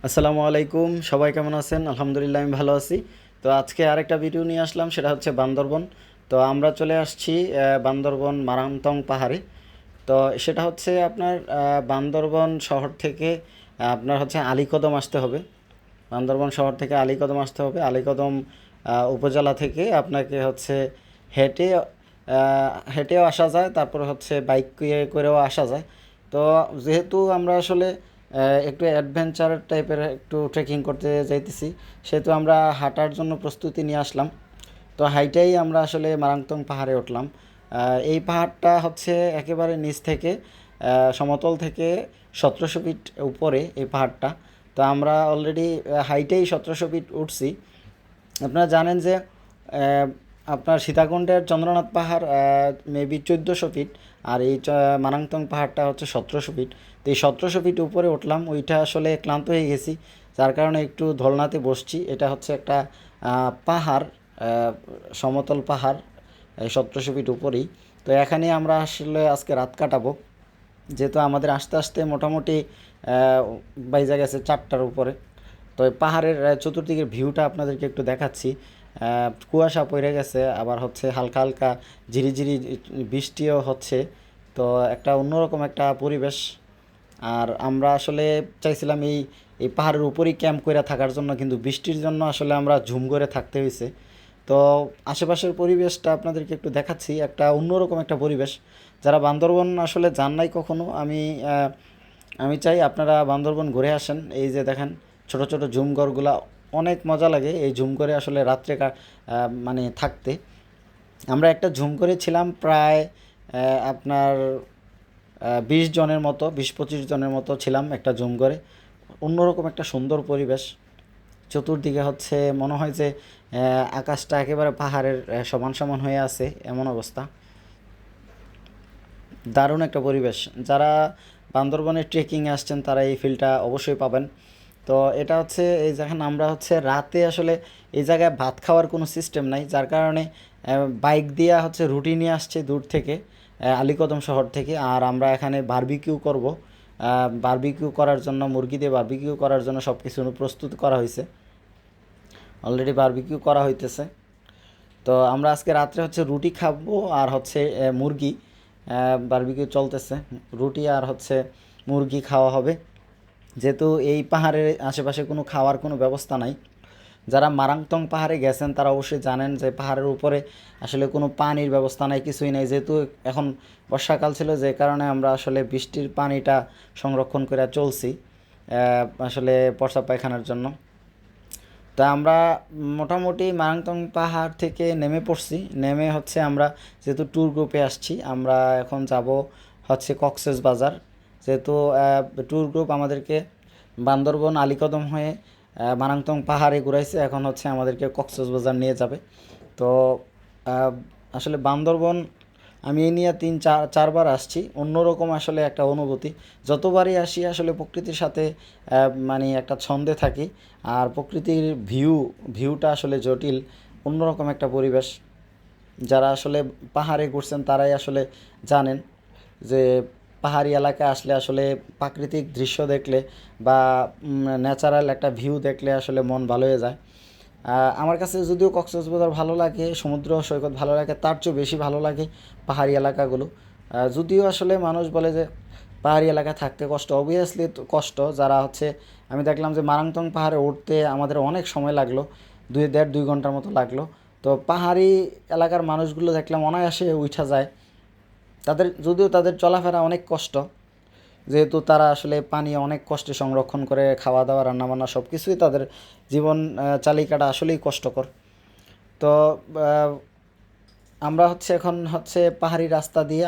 আসসালামু আলাইকুম, সবাই কেমন আছেন? আলহামদুলিল্লাহ আমি ভালো আছি। তো আজকে আরেকটা ভিডিও নিয়ে আসলাম, সেটা হচ্ছে বান্দরবন। তো আমরা চলে আসছি বান্দরবন মারাংতং পাহাড়ে। তো সেটা হচ্ছে আপনার বান্দরবন শহর থেকে আপনার হচ্ছে আলীকদম আসতে হবে। বান্দরবন শহর থেকে আলীকদম আসতে হবে। আলীকদম উপজেলা থেকে আপনাকে হচ্ছে হেঁটে হেঁটেও আসা যায়, তারপর হচ্ছে বাইক করেও আসা যায়। তো যেহেতু আমরা আসলে একটু অ্যাডভেঞ্চার টাইপের একটু ট্রেকিং করতে যাইতেছি, সেহেতু আমরা হাঁটার জন্য প্রস্তুতি নিয়ে আসলাম। তো হাইটাই আমরা আসলে মারাংতং পাহাড়ে উঠলাম। এই পাহাড়টা হচ্ছে একেবারে নিচ থেকে সমতল থেকে 1700 ফিট উপরে এই পাহাড়টা। তো আমরা অলরেডি হাইটেই 1700 ফিট উঠছি। আপনারা জানেন যে আপনার সীতাকুণ্ডের চন্দ্রনাথ পাহাড় মেবি 1400 ফিট, আর এই মারাংতং পাহাড়টা হচ্ছে 1700 ফিট। তো এই 1700 ফিট উপরে উঠলাম, ওইটা আসলে ক্লান্ত হয়ে গেছি, যার কারণে একটু ধলনাতে বসছি। এটা হচ্ছে একটা পাহাড়, সমতল পাহাড়, এই 1700 ফিট উপরেই। তো এখানে আমরা আসলে আজকে রাত কাটাবো, যেহেতু আমাদের আস্তে আস্তে মোটামুটি বাইজা গেছে 4টার উপরে। তো এই পাহাড়ের চতুর্দিকের ভিউটা আপনাদেরকে একটু দেখাচ্ছি। কুয়াশা পড়ে গেছে, আবার হচ্ছে হালকা হালকা ঝিরিঝিরি বৃষ্টিও হচ্ছে। তো একটা অন্যরকম একটা পরিবেশ। আর আমরা আসলে চাইছিলাম এই এই পাহাড়ের উপরেই ক্যাম্প করে থাকার জন্য, কিন্তু বৃষ্টির জন্য আসলে আমরা ঝুম করে থাকতে হয়েছে। তো আশেপাশের পরিবেশটা আপনাদেরকে একটু দেখাচ্ছি, একটা অন্যরকম একটা পরিবেশ। যারা বান্দরবন আসলে যান নাই কখনো, আমি চাই আপনারা বান্দরবন ঘুরে আসেন। এই যে দেখেন ছোট ছোট ঝুমঘরগুলা, অনেক মজা লাগে এই ঝুমঘরে আসলে রাত্রে মানে থাকতে। আমরা একটা ঝুমঘরে ছিলাম প্রায় আপনার 20 জনের মতো, 20-25 জনের মতো ছিলাম একটা ঝুমঘরে। অন্যরকম একটা সুন্দর পরিবেশ। চতুর্দিকে হচ্ছে মনে হয় যে আকাশটা একেবারে পাহাড়ের সমান সমান হয়ে আছে, এমন অবস্থা। দারুণ একটা পরিবেশ। যারা বান্দরবনে ট্রেকিংয়ে আসছেন তারা এই ফিলটা অবশ্যই পাবেন। তো এটা হচ্ছে এই যেখানে আমরা হচ্ছে রাতে আসলে এই জায়গায় ভাত খাওয়ার কোনো সিস্টেম নাই, যার কারণে বাইক দিয়ে হচ্ছে রুটি নিয়ে আসছে দূর থেকে, আলীকদম শহর থেকে। আর আমরা এখানে বারবিকিউ করব। বারবিকিউ করার জন্য, মুরগি দিয়ে বারবিকিউ করার জন্য সব কিছু প্রস্তুত করা হয়েছে। অলরেডি বারবিকিউ করা হইতেছে। তো আমরা আজকে রাত্রে হচ্ছে রুটি খাবো, আর হচ্ছে মুরগি। বারবিকিউ চলতেছে, রুটি আর হচ্ছে মুরগি খাওয়া হবে। যেহেতু এই পাহাড়ের আশেপাশে কোনো খাওয়ার কোনো ব্যবস্থা নাই। যারা মারাংতং পাহাড়ে গেছেন তারা অবশ্যই জানেন যে পাহাড়ের উপরে আসলে কোনো পানির ব্যবস্থা নাই, কিছুই নাই। যেহেতু এখন বর্ষাকাল ছিল, যে কারণে আমরা আসলে বৃষ্টির পানিটা সংরক্ষণ করে চলছি আসলে প্রস্রাব পায়খানার জন্য। তা আমরা মোটামুটি মারাংতং পাহাড় থেকে নেমে পড়ছি। নেমে হচ্ছে আমরা যেহেতু ট্যুর গ্রুপে আসছি, আমরা এখন যাব হচ্ছে কক্সেস বাজার। যেহেতু ট্যুর গ্রুপ আমাদেরকে বান্দরবন আলীকদম হয়ে মারাংতং পাহাড়ে ঘুরাইছে, এখন হচ্ছে আমাদেরকে কক্সেস বাজার নিয়ে যাবে। তো আহ, আসলে বান্দরবন আমি এই নিয়ে 3-4বার আসছি। অন্যরকম আসলে একটা অনুভূতি। যতবারই আসি আসলে প্রকৃতির সাথে মানে একটা ছন্দে থাকি। আর প্রকৃতির ভিউটা আসলে জটিল, অন্যরকম একটা পরিবেশ। যারা আসলে পাহাড়ে ঘুরছেন তারাই আসলে জানেন যে পাহাড়ি এলাকায় আসলে আসলে প্রাকৃতিক দৃশ্য দেখলে বা ন্যাচারাল একটা ভিউ দেখলে আসলে মন ভালো হয়ে যায়। আমার কাছে যদিও কক্সবাজার ভালো লাগে, সমুদ্র সৈকত ভালো লাগে, তার চেয়েও বেশি ভালো লাগে পাহাড়ি এলাকাগুলো। যদিও আসলে মানুষ বলে যে পাহাড়ি এলাকায় থাকতে কষ্ট, অবভিয়াসলি কষ্ট। যারা হচ্ছে আমি দেখলাম যে মারাংতং পাহাড়ে উঠতে আমাদের অনেক সময় লাগলো, 2.5-2 ঘন্টার মতো লাগলো। তো পাহাড়ি এলাকার মানুষগুলো দেখলাম অনায়াসে উঠা যায়। যদিও তাদের চলাফেরা অনেক কষ্ট, যেহেতু তারা আসলে পানি অনেক কষ্টে সংরক্ষণ করে, খাওয়া দাওয়া রান্নাবান্না সব কিছুই তাদের জীবন চালিকাটা আসলেই কষ্টকর। তো আমরা হচ্ছে এখন হচ্ছে পাহাড়ি রাস্তা দিয়ে